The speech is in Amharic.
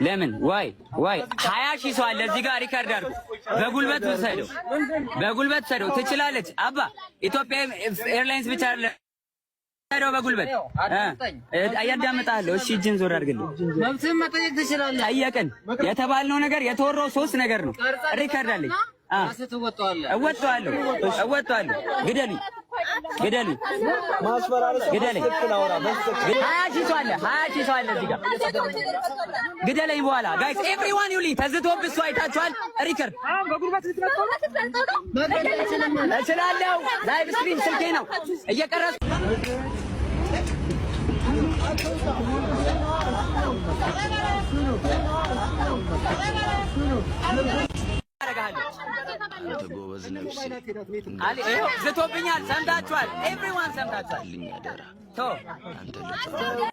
ለምን ዋይ 20 ሺህ ሰው አለ እዚህ ጋር ሪከርድ አድርጉ። በጉልበት ሰደው ትችላለች። አባ ኢትዮጵያ ኤርላይንስ ብቻ አይደለም ሰደው በጉልበት አያዳምጣለሁ። እሺ እጅን ዞር አድርግልኝ። መብትህን መጠየቅ ትችላለህ። ጠየቅን የተባልነው ነገር የተወራው 3 ነገር ነው። ሪከርድ አለኝ። እወጣዋለሁ። ግደሉኝ ማስፈራራት ተክናውራ በስተክ 20 ሺህ ሰው አለ እዚህ ጋር ግደለኝ። በኋላ ጋይስ ኤቭሪዋን ዩሊ ተዝቶብስ አይታችኋል። ሪከርድ በጉልበት ልትመጣው እችላለሁ። ላይቭ ስትሪም ስልኬ ነው እየቀረጽ ተጎበዝ ነፍስ አሊ ዝቶብኛል። ሰምታችኋል። ኤቭሪዋን ሰምታችኋል። ልኛ ደራ ቶ አንተ ልጅ